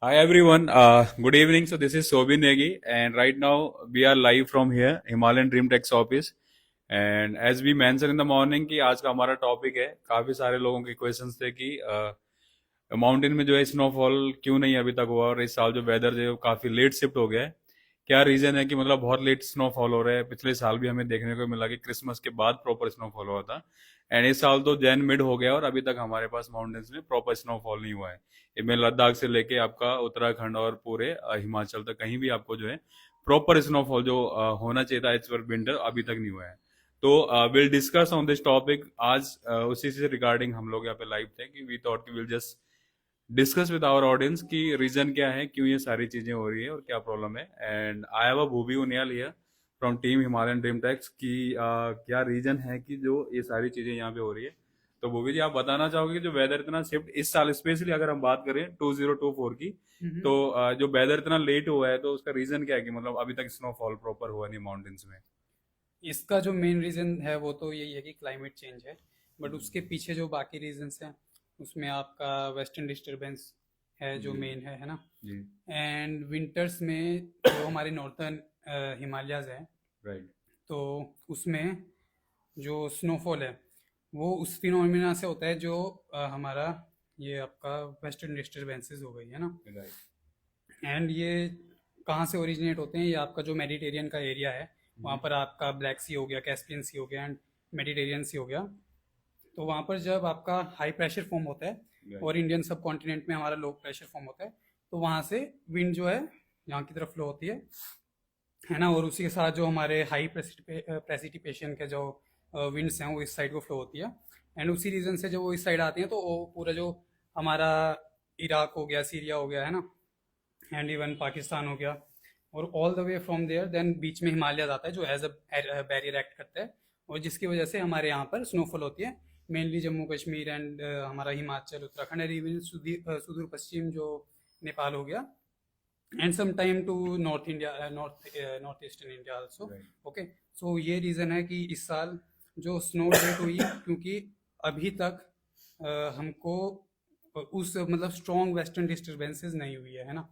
Hi everyone, good evening. So this is Sobin Negi, and right now we are live from here, Himalayan Dream Tech's office. And as we mentioned in the morning कि आज का हमारा topic है, काफी सारे लोगों के questions थे कि माउंटेन में जो है स्नोफॉल क्यों नहीं अभी तक हुआ, और इस साल जो वेदर जो है वो काफी लेट शिफ्ट हो गया है। क्या रीजन है कि मतलब बहुत लेट स्नोफॉल हो रहा है। पिछले साल भी हमें देखने को मिला कि क्रिसमस के बाद प्रॉपर स्नोफॉल हुआ था, एंड इस साल तो जैन मिड हो गया और अभी तक हमारे पास माउंटेन्स में प्रॉपर स्नोफॉल नहीं हुआ है। इनमें लद्दाख से लेके आपका उत्तराखंड और पूरे हिमाचल तक कहीं भी आपको जो है प्रॉपर स्नोफॉल जो होना चाहिए था एज पर विंटर अभी तक नहीं हुआ है। तो will discuss on this topic आज। उसी से रिगार्डिंग हम लोग यहाँ पे लाइव थे कि वी थॉट कि will just discuss with our audience कि रीजन क्या है, क्यों ये सारी चीजें हो रही है और क्या प्रॉब्लम है। And I have a Bhuvi Uniyal here from team Himalayan Dream Treks कि क्या रीजन है कि जो ये सारी चीजें यहाँ पे हो रही है। तो भूवी जी, आप बताना चाहोगे कि जो वेदर इतना शिफ्ट इस साल, स्पेशली अगर हम बात करें 2024 की, तो जो वेदर इतना लेट हुआ है तो उसका रीजन क्या है कि मतलब अभी तक स्नोफॉल प्रॉपर हुआ नहीं माउंटेन्स में। इसका जो मेन रीज़न है वो तो यही है कि क्लाइमेट चेंज है। बट उसके पीछे जो बाकी रीजंस हैं उसमें आपका वेस्टर्न डिस्टरबेंस है जो जी मेन है ना। जी। एंड विंटर्स में जो हमारे नॉर्थर्न हिमालयाज है, राइट। तो उसमें जो स्नोफॉल है वो उस फिनोमिना से होता है जो हमारा ये आपका वेस्टर्न डिस्टरबेंसेस हो गई है ना। राइट। एंड ये कहाँ से ओरिजिनेट होते हैं? ये आपका जो मेडिटेरियन का एरिया है वहाँ पर आपका ब्लैक सी हो गया, कैस्पियन सी हो गया एंड मेडिटेरियन सी हो गया। तो वहाँ पर जब आपका हाई प्रेशर फॉर्म होता है राइट। और इंडियन सब कॉन्टिनेंट में हमारा लो प्रेशर फॉर्म होता है, तो वहाँ से विंड जो है यहाँ की तरफ फ्लो होती है ना। और उसी के साथ जो हमारे हाई प्रेसिपिटेशन के जो विंड्स हैं वो इस साइड को फ्लो होती है। एंड उसी रीजन से जब वो इस साइड आती हैं तो वो पूरा जो हमारा इराक हो गया, सीरिया हो गया है ना, एंड इवन पाकिस्तान हो गया, और all the way from there then बीच में हिमालय आता है जो एज अ बैरियर एक्ट करता है, और जिसकी वजह से हमारे यहाँ पर स्नोफॉल होती है। मेनली जम्मू कश्मीर एंड हमारा हिमाचल, उत्तराखंड एंड इवन सुदूर पश्चिम जो नेपाल हो गया, and some time to north India, north eastern India also. Right. Okay, so ये रीज़न है कि इस साल जो स्नो डेट हुई, क्योंकि अभी तक हमको उस मतलब स्ट्रॉन्ग वेस्टर्न डिस्टर्बेंसेस नहीं हुई है ना।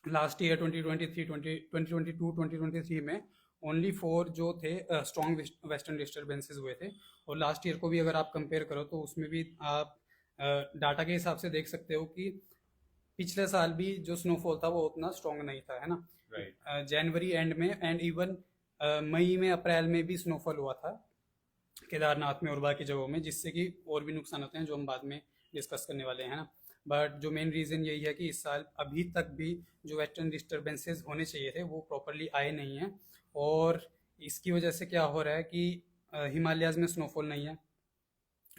लास्ट ईयर 2023 2022 2023 में ओनली 4 जो थे स्ट्रॉन्ग वेस्टर्न डिस्टर्बेंसेस हुए थे। और लास्ट ईयर को भी अगर आप कंपेयर करो तो उसमें भी आप डाटा के हिसाब से देख सकते हो कि पिछले साल भी जो स्नोफॉल था वो उतना स्ट्रॉन्ग नहीं था, है राइट। ना। जनवरी एंड में एंड इवन मई में, अप्रैल में भी स्नोफॉल हुआ था केदारनाथ में और बाकी जगहों में, जिससे कि और भी नुकसान होते हैं जो हम बाद में डिस्कस करने वाले हैं ना। बट जो मेन रीज़न यही है कि इस साल अभी तक भी जो वेस्टर्न डिस्टर्बेंसेस होने चाहिए थे वो प्रॉपरली आए नहीं हैं। और इसकी वजह से क्या हो रहा है कि हिमालयाज़ में स्नोफॉल नहीं है।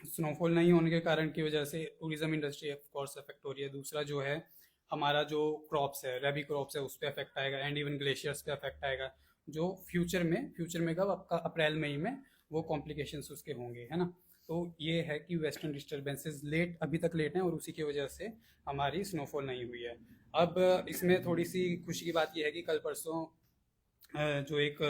स्नोफॉल नहीं होने के कारण की वजह से tourism industry of course affect हो रही है। दूसरा जो है हमारा जो क्रॉप्स है, रबी क्रॉप्स है, उस पर अफेक्ट आएगा एंड इवन ग्लेशियर्स पे अफेक्ट आएगा, जो फ्यूचर में कब आपका अप्रैल मई में वो कॉम्प्लिकेशंस उसके होंगे, है ना। तो ये है कि वेस्टर्न डिस्टर्बेंसेस लेट, अभी तक लेट हैं और उसी की वजह से हमारी स्नोफॉल नहीं हुई है। अब इसमें थोड़ी सी खुशी की बात यह है कि कल परसों जो एक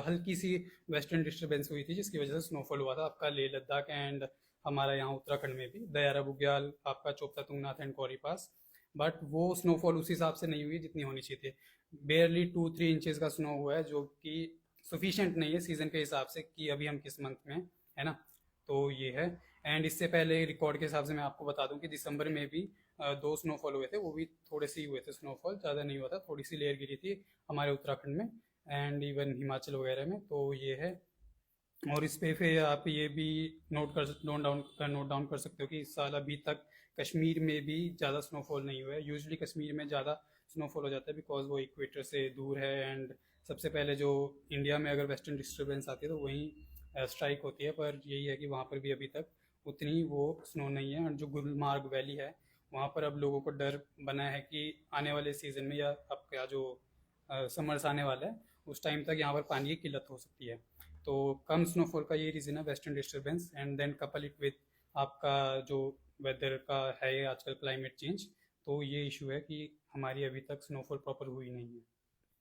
हल्की सी वेस्टर्न डिस्टर्बेंस हुई थी जिसकी वजह से स्नोफॉल हुआ था आपका लेह लद्दाख एंड हमारा यहाँ उत्तराखंड में भी, दयारा बुग्याल, आपका चोपता तुंगनाथ एंड कौरी पास। बट वो स्नोफॉल उस हिसाब से नहीं हुई जितनी होनी चाहिए थी। बेयरली 2-3 इंचेस का स्नो हुआ है जो कि सफिशिएंट नहीं है सीजन के हिसाब से कि अभी हम किस मंथ में हैं, है ना। तो ये है। एंड इससे पहले रिकॉर्ड के हिसाब से मैं आपको बता दूं कि दिसंबर में भी 2 स्नोफॉल हुए थे, वो भी थोड़े से ही हुए थे, स्नोफॉल ज़्यादा नहीं हुआ था, थोड़ी सी लेयर गिरी थी हमारे उत्तराखंड में एंड इवन हिमाचल वगैरह में। तो ये है। और इस पे फिर आप ये भी नोट डाउन कर सकते हो कि इस साल अभी तक कश्मीर में भी ज़्यादा स्नोफॉल नहीं हुआ है। यूजुअली कश्मीर में ज़्यादा स्नोफॉल हो जाता है बिकॉज वो इक्वेटर से दूर है, एंड सबसे पहले जो इंडिया में अगर वेस्टर्न डिस्टर्बेंस आती है तो वहीं स्ट्राइक होती है। पर यही है कि वहाँ पर भी अभी तक उतनी वो स्नो नहीं है। और जो गुलमार्ग वैली है वहाँ पर अब लोगों को डर बना है कि आने वाले सीज़न में या अब क्या जो समर्स आने वाला है उस टाइम तक यहाँ पर पानी की किल्लत हो सकती है। तो कम स्नोफॉल का ये रीज़न है, western disturbance, and then couple it with आपका जो वेदर का है ये आजकल क्लाइमेट चेंज। तो ये इशू है कि हमारी अभी तक स्नोफॉल प्रॉपर हुई नहीं है।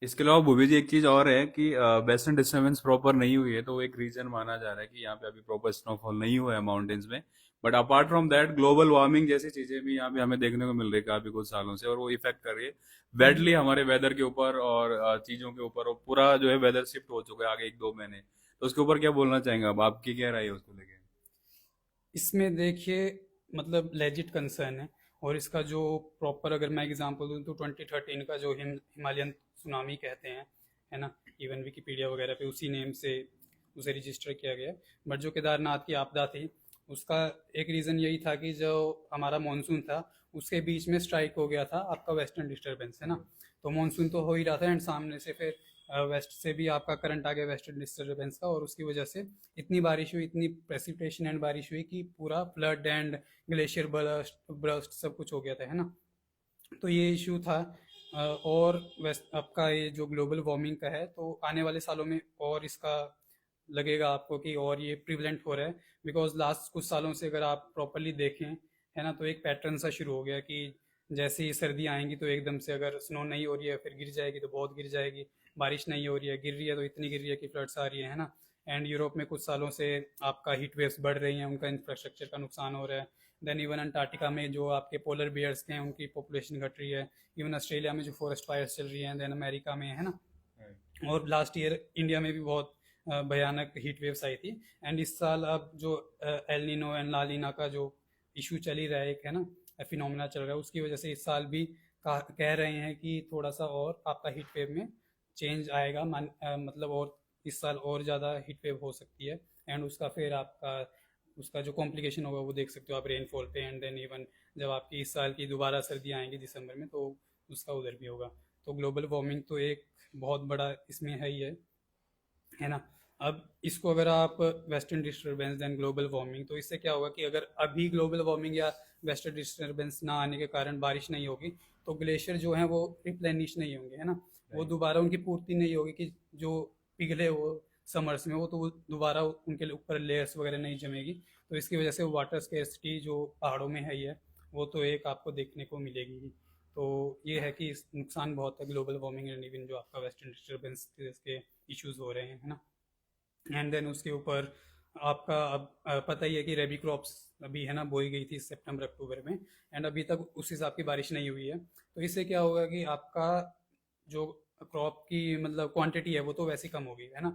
इसके अलावा भूवी जी, एक चीज और है कि वेस्टर्न डिस्टर्बेंस प्रॉपर नहीं हुई है तो एक रीजन माना जा रहा है कि यहाँ पे अभी प्रॉपर स्नोफॉल नहीं हुआ है माउंटेन्स में। But apart from that global warming जैसी चीजें भी यहाँ पे हमें देखने को मिल रही है काफी कुछ सालों से, और वो इफेक्ट कर रही है बैडली हमारे वेदर के ऊपर और चीजों के ऊपर, और पूरा जो है वेदर शिफ्ट हो चुका है आगे 1-2 महीने। तो उसके ऊपर क्या बोलना चाहेंगे अब, आपकी क्या राय है उसको लेके? इसमें देखिए मतलब लेजिट कंसर्न है। और इसका जो प्रॉपर अगर मैं एग्जांपल दूं तो 2013 का जो हिमालयन सुनामी कहते हैं, है ना, इवन विकिपीडिया वगैरह पे उसी नेम से उसे रजिस्टर किया गया। बट जो केदारनाथ की आपदा थी उसका एक रीज़न यही था कि जो हमारा मानसून था उसके बीच में स्ट्राइक हो गया था आपका वेस्टर्न डिस्टर्बेंस, है ना। तो मानसून तो हो ही रहा था एंड सामने से फिर वेस्ट से भी आपका करंट आ गया वेस्टर्न डिस्टर्बेंस का, और उसकी वजह से इतनी बारिश हुई, इतनी प्रेसिपिटेशन एंड बारिश हुई कि पूरा flood and glacier burst burst सब कुछ हो गया था, है ना। तो ये इशू था। और वेस्ट आपका ये जो ग्लोबल वार्मिंग का है तो आने वाले सालों में और इसका लगेगा आपको कि और ये प्रिवलेंट हो रहा है। बिकॉज लास्ट कुछ सालों से अगर आप प्रॉपरली देखें, है ना, तो एक पैटर्न सा शुरू हो गया कि जैसे ही सर्दी आएंगी तो एकदम से अगर स्नो नहीं हो रही है फिर गिर जाएगी तो बहुत गिर जाएगी, बारिश नहीं हो रही है गिर रही है तो इतनी गिर रही है कि फ्लड्स आ रही है ना। एंड यूरोप में कुछ सालों से आपका हीट वेव्स बढ़ रही हैं, उनका इंफ्रास्ट्रक्चर का नुकसान हो रहा है। देन इवन अंटार्कटिका में जो आपके पोलर बियर्स के हैं उनकी पॉपुलेशन घट रही है। इवन ऑस्ट्रेलिया में जो फॉरेस्ट फायर्स चल रही हैं, देन अमेरिका में, है ना। और लास्ट ईयर इंडिया में भी बहुत भयानक हीट वेव्स आई थी। एंड इस साल अब जो एल नीनो एंड ला लीना का जो इशू चल ही रहा है एक, है ना, फिनोमेना चल रहा है, उसकी वजह से इस साल भी कह रहे हैं कि थोड़ा सा और आपका हीट वेव में चेंज आएगा, मतलब और इस साल और ज़्यादा हीट वेव हो सकती है। एंड उसका फिर आपका उसका जो कॉम्प्लिकेशन होगा वो देख सकते हो आप रेनफॉल पे। एंड देन इवन जब आपकी इस साल की दोबारा सर्दी आएंगी दिसंबर में तो उसका उधर भी होगा। तो ग्लोबल वार्मिंग तो एक बहुत बड़ा इसमें है ही है ना। अब इसको अगर आप western disturbance then global warming, तो इससे क्या होगा कि अगर अभी ग्लोबल वार्मिंग या वेस्टर्न डिस्टर्बेंस ना आने के कारण बारिश नहीं होगी तो ग्लेशियर जो हैं वो रिप्लेनिश नहीं होंगे, है ना। वो दोबारा उनकी पूर्ति नहीं होगी कि जो पिघले वो समर्स में, वो तो वो दोबारा उनके ऊपर लेयर्स वगैरह नहीं जमेगी। तो इसकी वजह से वाटर स्केर्सिटी जो पहाड़ों में है ही है वो तो एक आपको देखने को मिलेगी ही। तो ये है कि नुकसान बहुत है ग्लोबल वार्मिंग एंड इवन जो आपका वेस्टर्न डिस्टर्बेंस के इश्यूज हो रहे हैं, है ना। एंड देन उसके ऊपर आपका अब पता ही है कि रेबी क्रॉप्स अभी, है ना, बोई गई थी सितंबर अक्टूबर में। एंड अभी तक उस हिसाब की बारिश नहीं हुई है। तो इससे क्या होगा कि आपका जो क्रॉप की मतलब क्वांटिटी है वो तो वैसे ही कम होगी, है ना।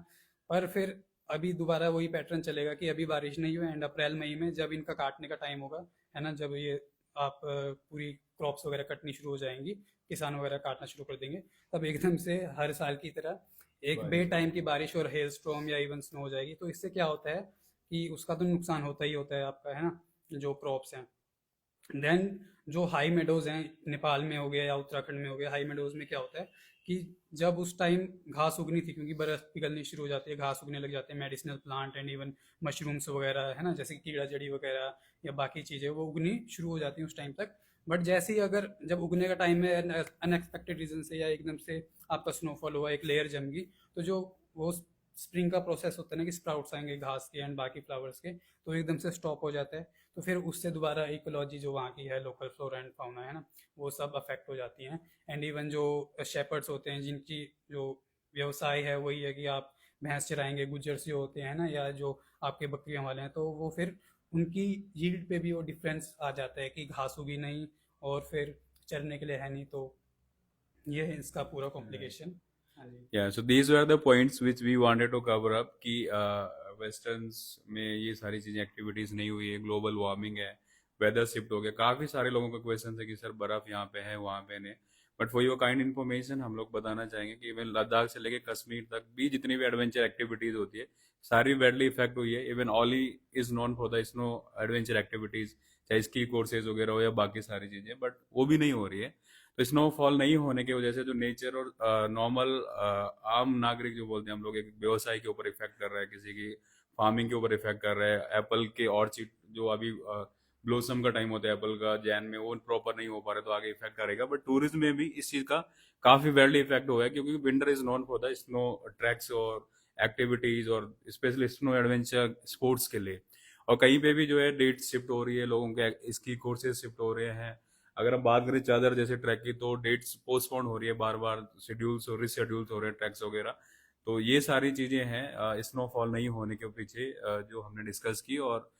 पर फिर अभी दोबारा वही पैटर्न चलेगा कि अभी बारिश नहीं हुई एंड अप्रैल मई में जब इनका काटने का टाइम होगा, है ना, जब ये आप पूरी क्रॉप्स वगैरह कटनी शुरू हो जाएंगी, किसान वगैरह काटना शुरू कर देंगे, तब एकदम से हर साल की तरह एक बे टाइम की बारिश और हेल स्टॉर्म या इवन स्नो हो जाएगी। तो इससे क्या होता है कि उसका तो नुकसान होता ही होता है आपका, है ना, जो क्रॉप्स हैं। देन जो हाई मेडोज हैं नेपाल में हो गया या उत्तराखंड में हो गया, हाई मेडोज में क्या होता है कि जब उस टाइम घास उगनी थी, क्योंकि बर्फ पिघलनी शुरू हो जाती है, घास उगने लग जाते हैं, medicinal plant and even mushrooms वगैरह, है ना, जैसे कि कीड़ा जड़ी वगैरह या बाकी चीज़ें वो उगनी शुरू हो जाती हैं उस टाइम तक। बट जैसे ही अगर जब उगने का टाइम है अनएक्सपेक्टेड रीजन से या एकदम से आपका स्नोफॉल हुआ, एक लेयर जम गई, तो जो वो स्प्रिंग का प्रोसेस होता है ना कि स्प्राउट्स आएंगे घास के एंड बाकी फ्लावर्स के, तो एकदम से स्टॉप हो जाता है। तो फिर उससे दोबारा इकोलॉजी जो वहाँ की है, लोकल फ्लोरा एंड फाउना, है ना, वो सब अफेक्ट हो जाती हैं। एंड इवन जो शेपर्ड्स होते हैं जिनकी जो व्यवसाय है वही है कि आप भैंस चराएंगे, गुज्जर्स जो होते हैं ना, या जो आपके बकरियां वाले हैं, तो वो फिर उनकी यील्ड पे भी वो डिफरेंस आ जाता है कि घास उगी नहीं और फिर चरने के लिए है नहीं। तो ये है इसका पूरा कॉम्प्लिकेशन। हाँ जी। Yeah, so these were the points which we wanted to cover up कि वेस्टर्न्स में ये सारी चीज़ें एक्टिविटीज़ नहीं हुई है, ग्लोबल वार्मिंग है, वेदर शिफ्ट हो गया। काफ़ी सारे लोगों का क्वेश्चन है कि सर बर्फ़ यहाँ पे है वहाँ पे नहीं। But for your kind information हम लोग बताना चाहेंगे कि इवन लद्दाख से लेके कश्मीर तक भी जितनी भी एडवेंचर एक्टिविटीज़ होती है सारी वेडली इफेक्ट हुई है। Even Auli is known for the snow adventure activities, चाहे स्की कोर्सेज वगैरह हो या बाकी सारी चीज़ें, बट वो भी नहीं हो रही है। तो स्नोफॉल नहीं होने की वजह से जो नेचर और नॉर्मल आम नागरिक जो बोलते हैं हम लोग, एक व्यवसाय के ऊपर इफेक्ट कर रहा है, किसी की फार्मिंग के ऊपर इफेक्ट कर रहा है। एप्पल के ऑर्चिड जो अभी ब्लोसम का टाइम होता है एप्पल का जैन में, वो प्रॉपर नहीं हो पा रहा तो आगे इफेक्ट करेगा। बट टूरिज्म में भी इस चीज का काफी वेल्डली इफेक्ट हुआ है, क्योंकि winter is known for the snow tracks और एक्टिविटीज और स्पेशली स्नो एडवेंचर स्पोर्ट्स के लिए। और कहीं पे भी जो है डेट शिफ्ट हो रही है, लोगों के इसकी कोर्सेज शिफ्ट हो रहे हैं। अगर हम बात करें चादर जैसे ट्रैक की, तो डेट्स पोस्टपोन हो रही है बार बार, शेड्यूल्स और रिशेड्यूल्स हो रहे हैं ट्रैक्स वगैरह। तो ये सारी चीजें हैं स्नोफॉल नहीं होने के पीछे जो हमने डिस्कस की। और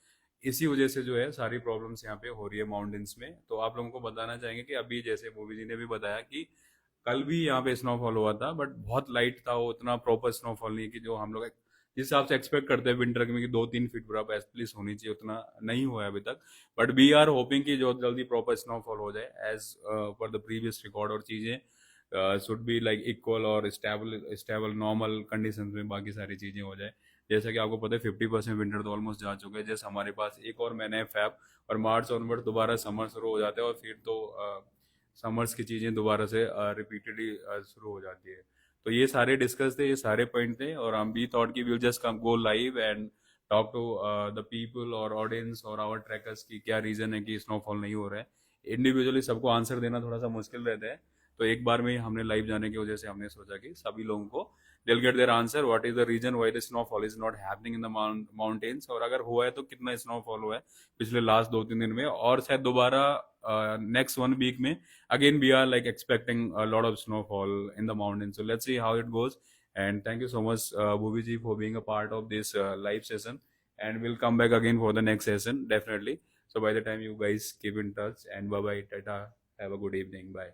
इसी वजह से जो है सारी प्रॉब्लम्स यहाँ पे हो रही है माउंटेन्स में। तो आप लोगों को बताना चाहेंगे कि अभी जैसे मूवी जी ने भी बताया कि कल भी यहाँ पे स्नोफॉल हुआ था, बट बहुत लाइट था, वो उतना प्रॉपर स्नोफॉल नहीं कि जो हम लोग जिस हिसाब से एक्सपेक्ट करते हैं विंटर में कि 2-3 फीट बर्फ एटलीस्ट होनी चाहिए, उतना नहीं हुआ है अभी तक। बट वी आर होपिंग कि जो जल्दी प्रॉपर स्नोफॉल हो जाए as per the previous record, और चीज़ें शुड बी लाइक इक्वल और स्टेबल स्टेबल नॉर्मल कंडीशन में बाकी सारी चीज़ें हो जाए। जैसा कि आपको पता है 50% विंटर तो ऑलमोस्ट जा चुके हैं। जैसे हमारे पास एक और महीना है फैब, और मार्च ऑनवर्ड दोबारा समर शुरू हो जाते हैं, और फिर तो समर्स की चीज़ें दोबारा से रिपीटेडली शुरू हो जाती है। तो ये सारे डिस्कस थे, ये सारे पॉइंट थे, और हम भी थॉट कि will just come go live and talk to the people और ऑडियंस और आवर ट्रैकर्स की क्या रीज़न है कि स्नोफॉल नहीं हो रहा है। इंडिविजुअली सबको आंसर देना थोड़ा सा मुश्किल रहता है, तो एक बार में ही हमने लाइव जाने की वजह से हमने सोचा कि सभी लोगों को they'll get their answer what is the reason why the snowfall is not happening in the mountains, और अगर हुआ है तो कितना स्नोफॉल हुआ है पिछले लास्ट 2-3 दिन में, और शायद दोबारा नेक्स्ट 1 वीक में again we are like expecting a lot of snowfall in the mountains. So let's see how it goes, and thank you so much Bhuvi ji for being a part of this live session, and we'll come back again for the next session definitely. So by the time, you guys keep in touch, and bye bye, tata, have a good evening, bye.